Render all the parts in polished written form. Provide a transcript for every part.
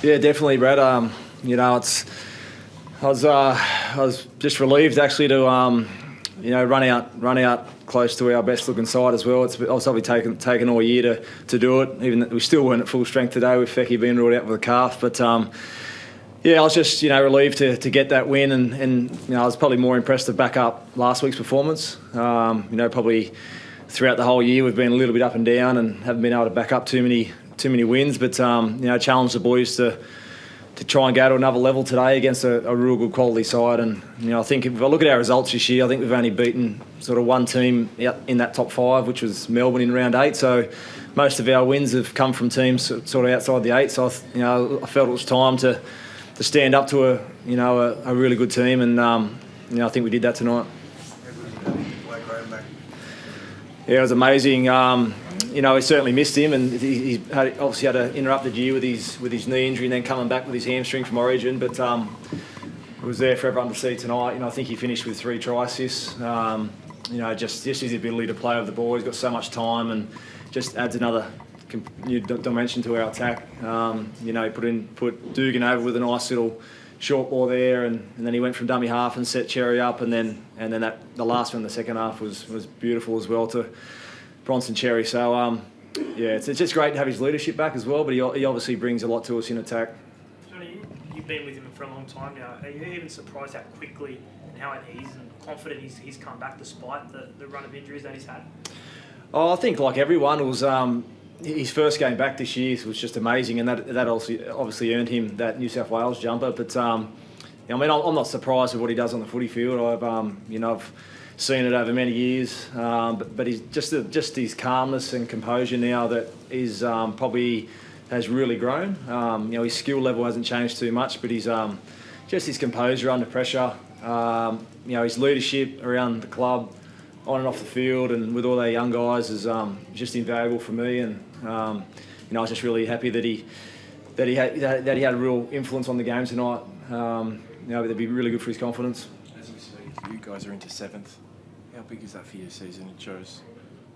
Yeah, definitely, Brad. I was just relieved actually to run out close to our best looking side as well. It's obviously taken all year to do it. Even we still weren't at full strength today with Fecky being ruled out with a calf, but. I was just relieved to get that win, and I was probably more impressed to back up last week's performance. Probably throughout the whole year we've been a little bit up and down and haven't been able to back up too many wins, but challenge the boys to try and go to another level today against a real good quality side. And I think if I look at our results this year, I think we've only beaten sort of one team in that top 5, which was Melbourne in round 8. So most of our wins have come from teams sort of outside the 8. So I felt it was time to stand up to a really good team, and I think we did that tonight. Yeah, it was amazing. We certainly missed him, and he obviously had an interrupted year with his knee injury, and then coming back with his hamstring from Origin. But it was there for everyone to see tonight. I think he finished with 3 try assists. Just his ability to play with the ball. He's got so much time, and just adds another new dimension to our attack. Put Dugan over with a nice little short ball there, and then he went from dummy half and set Cherry up, and then the last one in the second half was beautiful as well to Bronson Cherry. So it's just great to have his leadership back as well, but he obviously brings a lot to us in attack. Johnny, you've been with him for a long time now. Are you even surprised how quickly and how at ease and confident he's come back despite the run of injuries that he's had? Oh, I think like everyone, it was his first game back this year was just amazing, and that obviously earned him that New South Wales jumper. But I'm not surprised with what he does on the footy field. I've seen it over many years, but he's just his calmness and composure now that is probably has really grown. His skill level hasn't changed too much, but he's just his composure under pressure. His leadership around the club, on and off the field, and with all our young guys is just invaluable for me. And I was just really happy that he had a real influence on the game tonight. That'd be really good for his confidence. As you guys are into 7th. How big is that for your season? It shows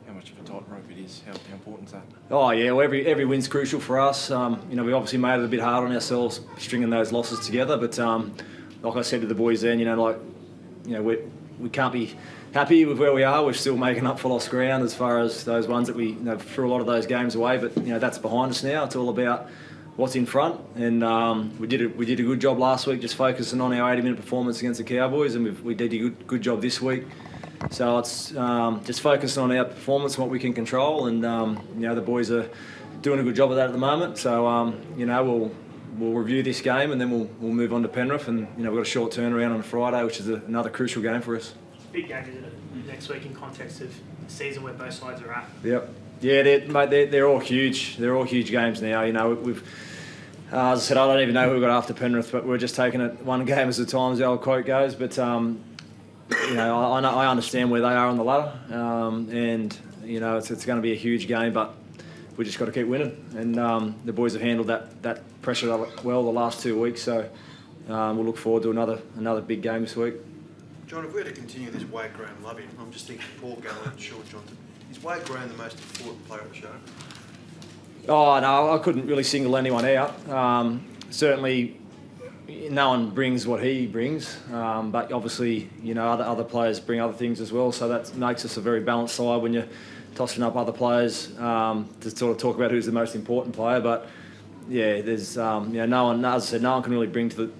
how much of a tight rope it is. How important is that? Oh yeah, well, every win's crucial for us. We obviously made it a bit hard on ourselves stringing those losses together. But like I said to the boys then, we can't be happy with where we are. We're still making up for lost ground as far as those ones that we threw a lot of those games away. But that's behind us now. It's all about what's in front, and we did a good job last week, just focusing on our 80-minute performance against the Cowboys, and we did a good job this week. So it's just focusing on our performance and what we can control, and the boys are doing a good job of that at the moment. So we'll review this game, and then we'll move on to Penrith, and we've got a short turnaround on Friday, which is another crucial game for us. Big game, isn't it? Next week in context of the season where both sides are at. Yep. Yeah, they're all huge. They're all huge games now. We've as I said, I don't even know who we got after Penrith, but we're just taking it one game at a time, as the old quote goes. But I understand where they are on the ladder, and it's going to be a huge game, but we just got to keep winning. And the boys have handled that pressure well the last 2 weeks, so we'll look forward to another big game this week. John, if we were to continue this Wade Graham loving, I'm just thinking Paul Gallen, Sean Johnson. Is Wade Graham the most important player at the Sharks? Oh, no, I couldn't really single anyone out. Certainly, no one brings what he brings, but obviously, other players bring other things as well, so that makes us a very balanced side when you're tossing up other players to sort of talk about who's the most important player. But, yeah, there's, no one, as I said, no one can really bring to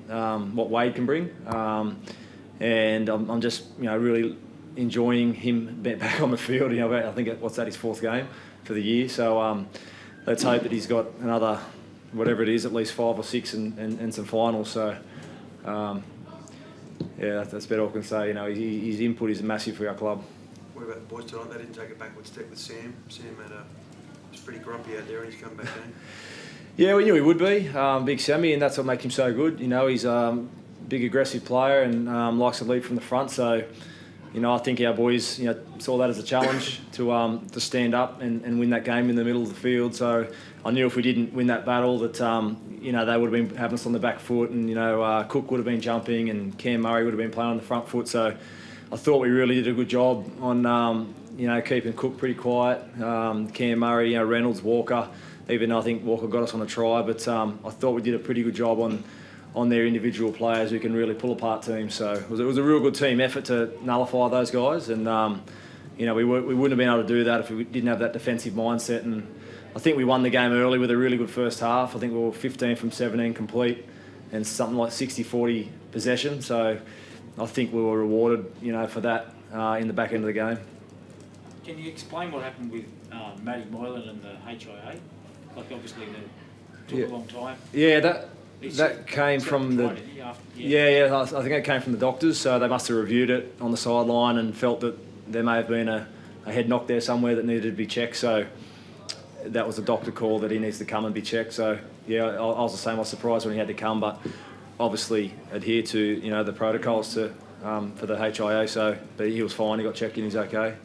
what Wade can bring. And I'm just, really enjoying him back on the field. I think his 4th game for the year. So let's hope that he's got another, whatever it is, at least 5 or 6 and some finals. So that's about all I can say. His input is massive for our club. What about the boys tonight? They didn't take a backward step with Sam. Sam was pretty grumpy out there, and he's come back in. Yeah, we knew he would be. Big Sammy, and that's what makes him so good. He's big aggressive player and likes to lead from the front. So, I think our boys, saw that as a challenge to stand up and win that game in the middle of the field. So I knew if we didn't win that battle that they would have been having us on the back foot, and Cook would have been jumping and Cam Murray would have been playing on the front foot. So I thought we really did a good job on keeping Cook pretty quiet. Cam Murray, Reynolds, Walker. even though I think Walker got us on a try. But I thought we did a pretty good job on their individual players who can really pull apart teams. So it was a real good team effort to nullify those guys. And, we wouldn't have been able to do that if we didn't have that defensive mindset. And I think we won the game early with a really good first half. I think we were 15 from 17 complete and something like 60-40 possession. So I think we were rewarded, for that in the back end of the game. Can you explain what happened with Matty Moylan and the HIA? Like obviously it took a long time. Yeah, that came from the... Yeah, I think it came from the doctors. So they must have reviewed it on the sideline and felt that there may have been a head knock there somewhere that needed to be checked. So that was the doctor call that he needs to come and be checked. So, yeah, I was the same. I was surprised when he had to come, but obviously adhere to, the protocols for the HIA. So, but he was fine. He got checked and he's okay.